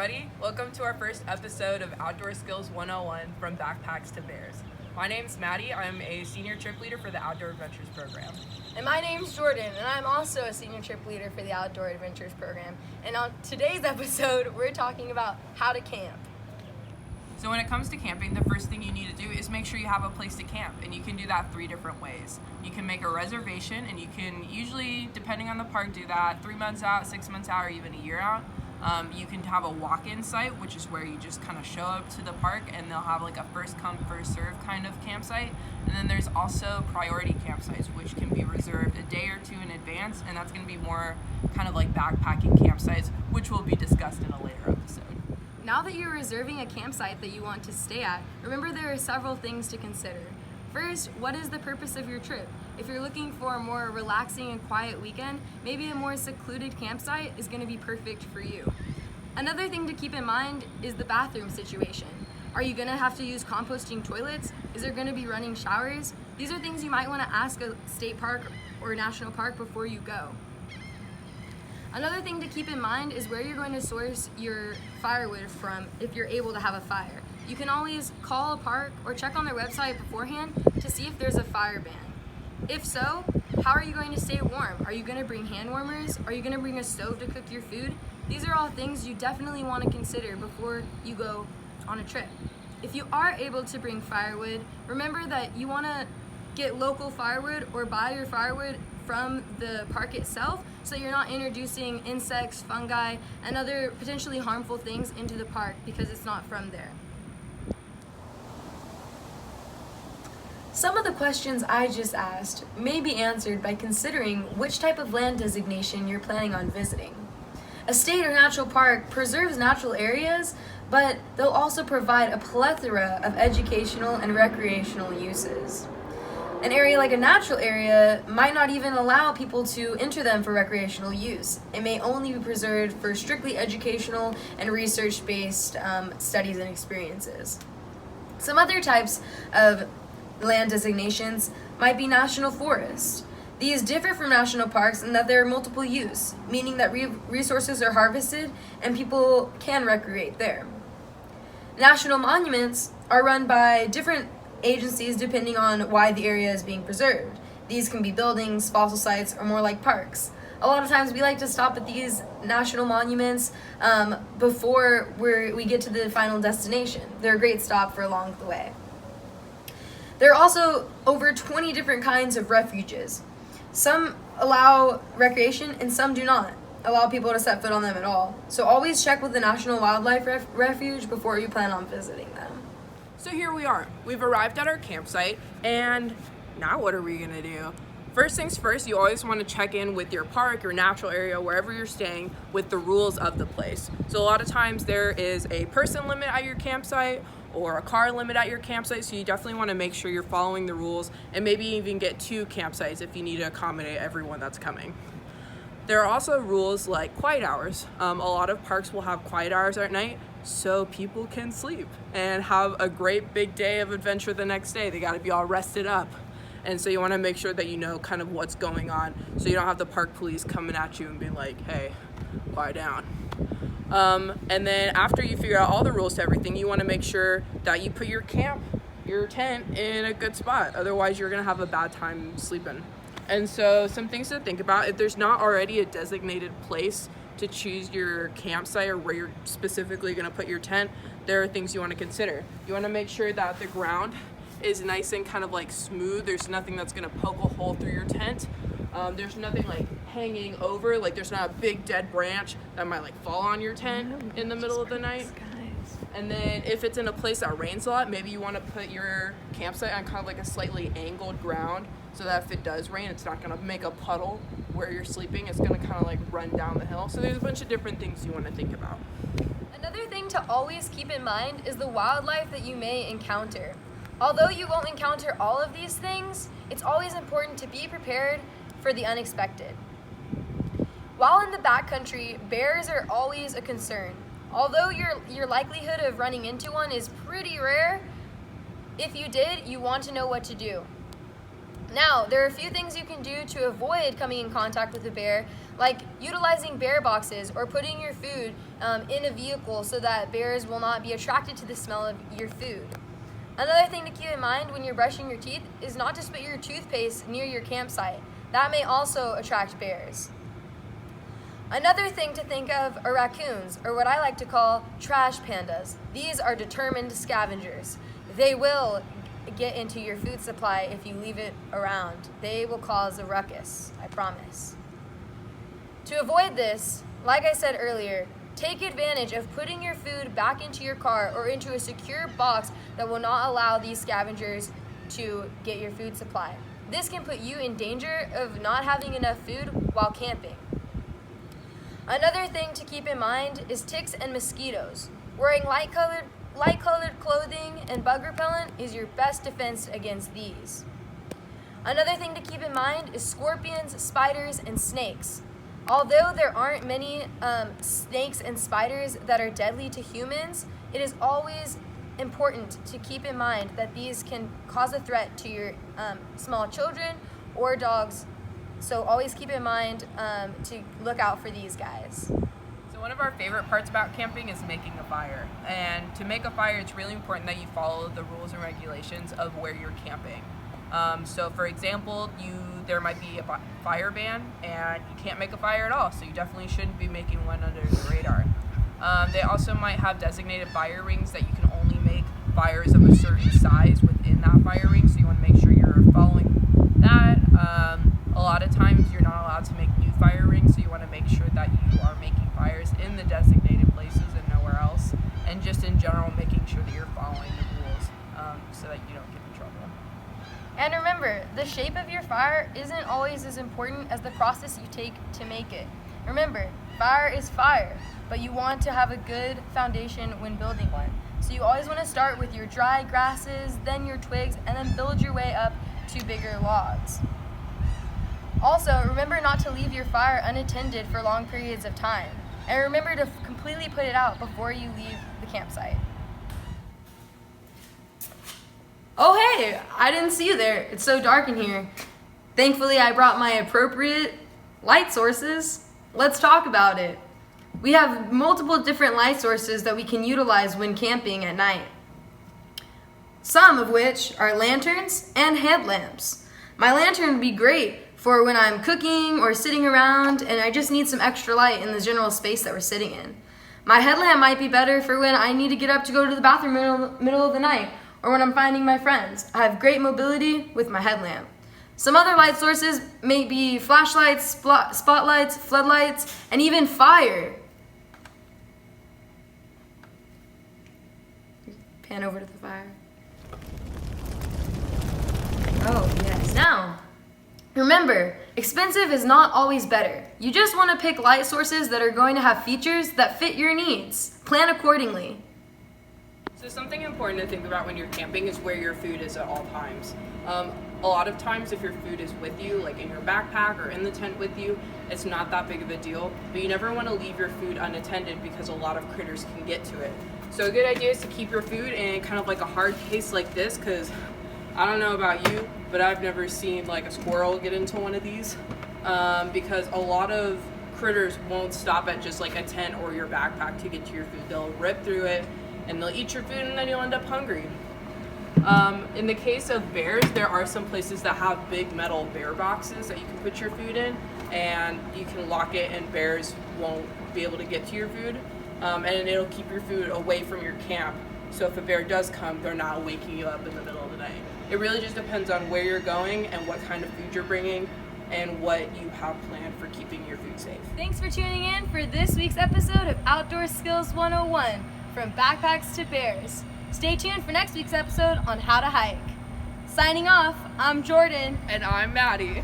everybody. Welcome to our first episode of Outdoor Skills 101 from Backpacks to Bears. My name's Maddy. I'm a senior trip leader for the Outdoor Adventures program. And my name's Jordan, and I'm also a senior trip leader for the Outdoor Adventures program. And on today's episode, we're talking about how to camp. So when it comes to camping, the first thing you need to do is make sure you have a place to camp, and you can do that 3 different ways. You can make a reservation, and you can usually, depending on the park, do that 3 months out, 6 months out, or even a year out. You can have a walk-in site, which is where you just kind of show up to the park, and they'll have like a first come, first serve kind of campsite. And then there's also priority campsites, which can be reserved a day or 2 in advance, and that's going to be more kind of like backpacking campsites, which will be discussed in a later episode. Now that you're reserving a campsite that you want to stay at, remember there are several things to consider. First, what is the purpose of your trip? If you're looking for a more relaxing and quiet weekend, maybe a more secluded campsite is going to be perfect for you. Another thing to keep in mind is the bathroom situation. Are you going to have to use composting toilets? Is there going to be running showers? These are things you might want to ask a state park or national park before you go. Another thing to keep in mind is where you're going to source your firewood from if you're able to have a fire. You can always call a park or check on their website beforehand to see if there's a fire ban. If so, how are you going to stay warm? Are you going to bring hand warmers? Are you going to bring a stove to cook your food? These are all things you definitely want to consider before you go on a trip. If you are able to bring firewood, remember that you want to get local firewood or buy your firewood from the park itself so you're not introducing insects, fungi, and other potentially harmful things into the park because it's not from there. Some of the questions I just asked may be answered by considering which type of land designation you're planning on visiting. A state or natural park preserves natural areas, but they'll also provide a plethora of educational and recreational uses. An area like a natural area might not even allow people to enter them for recreational use. It may only be preserved for strictly educational and research-based studies and experiences. Some other types of land designations might be national forests. These differ from national parks in that they're multiple use, meaning that resources are harvested and people can recreate there. National monuments are run by different agencies depending on why the area is being preserved. These can be buildings, fossil sites, or more like parks. A lot of times we like to stop at these national monuments before we get to the final destination. They're a great stop for along the way. There are also over 20 different kinds of refuges. Some allow recreation and some do not allow people to set foot on them at all. So always check with the National Wildlife Refuge before you plan on visiting them. So here we are. We've arrived at our campsite, and now what are we gonna do? First things first, you always want to check in with your park, your natural area, wherever you're staying, with the rules of the place. So a lot of times there is a person limit at your campsite or a car limit at your campsite, so you definitely want to make sure you're following the rules and maybe even get 2 campsites if you need to accommodate everyone that's coming. There are also rules like quiet hours. A lot of parks will have quiet hours at night so people can sleep and have a great big day of adventure the next day. They got to be all rested up. And so you want to make sure that you know kind of what's going on so you don't have the park police coming at you and being like, hey, quiet down. And then after you figure out all the rules to everything, you want to make sure that you put your tent in a good spot. Otherwise, you're going to have a bad time sleeping. And so some things to think about, if there's not already a designated place to choose your campsite or where you're specifically going to put your tent, there are things you want to consider. You want to make sure that the ground is nice and kind of like smooth. There's nothing that's going to poke a hole through your tent. There's nothing like hanging over, like there's not a big dead branch that might like fall on your tent in the middle of the night. And then if it's in a place that rains a lot, maybe you want to put your campsite on kind of like a slightly angled ground so that if it does rain, it's not going to make a puddle where you're sleeping. It's going to kind of like run down the hill. So there's a bunch of different things you want to think about. Another thing to always keep in mind is the wildlife that you may encounter. Although you won't encounter all of these things, it's always important to be prepared for the unexpected. While in the backcountry, bears are always a concern. Although your likelihood of running into one is pretty rare, if you did, you want to know what to do. Now, there are a few things you can do to avoid coming in contact with a bear, like utilizing bear boxes or putting your food in a vehicle so that bears will not be attracted to the smell of your food. Another thing to keep in mind when you're brushing your teeth is not to spit your toothpaste near your campsite. That may also attract bears. Another thing to think of are raccoons, or what I like to call trash pandas. These are determined scavengers. They will get into your food supply if you leave it around. They will cause a ruckus, I promise. To avoid this, like I said earlier, take advantage of putting your food back into your car or into a secure box that will not allow these scavengers to get your food supply. This can put you in danger of not having enough food while camping. Another thing to keep in mind is ticks and mosquitoes. Wearing light-colored clothing and bug repellent is your best defense against these. Another thing to keep in mind is scorpions, spiders, and snakes. Although there aren't many snakes and spiders that are deadly to humans, it is always important to keep in mind that these can cause a threat to your small children or dogs. So always keep in mind to look out for these guys. So one of our favorite parts about camping is making a fire. And to make a fire, it's really important that you follow the rules and regulations of where you're camping. So for example, there might be a fire ban and you can't make a fire at all, so you definitely shouldn't be making one under the radar. They also might have designated fire rings that you can only make fires of a certain size within that fire ring, so you want to make sure you're following that. A lot of times you're not allowed to make new fire rings, so you want to make sure that you are making fires in the designated places and nowhere else, and just in general making sure that you're following the rules so that you don't get in trouble. And remember, the shape of your fire isn't always as important as the process you take to make it. Remember, fire is fire, but you want to have a good foundation when building one. So you always want to start with your dry grasses, then your twigs, and then build your way up to bigger logs. Also, remember not to leave your fire unattended for long periods of time. And remember to completely put it out before you leave the campsite. Oh hey, I didn't see you there. It's so dark in here. Thankfully, I brought my appropriate light sources. Let's talk about it. We have multiple different light sources that we can utilize when camping at night. Some of which are lanterns and headlamps. My lantern would be great for when I'm cooking or sitting around and I just need some extra light in the general space that we're sitting in. My headlamp might be better for when I need to get up to go to the bathroom middle of the night or when I'm finding my friends. I have great mobility with my headlamp. Some other light sources may be flashlights, spotlights, floodlights, and even fire. Pan over to the fire. Oh, yes. Now, remember, expensive is not always better. You just want to pick light sources that are going to have features that fit your needs. Plan accordingly. So something important to think about when you're camping is where your food is at all times. A lot of times if your food is with you, like in your backpack or in the tent with you, it's not that big of a deal, but you never want to leave your food unattended because a lot of critters can get to it. So a good idea is to keep your food in kind of like a hard case like this, because I don't know about you, but I've never seen like a squirrel get into one of these because a lot of critters won't stop at just like a tent or your backpack to get to your food. They'll rip through it and they'll eat your food and then you'll end up hungry. In the case of bears, there are some places that have big metal bear boxes that you can put your food in and you can lock it and bears won't be able to get to your food and it'll keep your food away from your camp. So if a bear does come, they're not waking you up in the middle of the night. It really just depends on where you're going and what kind of food you're bringing and what you have planned for keeping your food safe. Thanks for tuning in for this week's episode of Outdoor Skills 101, From Backpacks to Bears. Stay tuned for next week's episode on how to hike. Signing off, I'm Jordan. And I'm Maddie.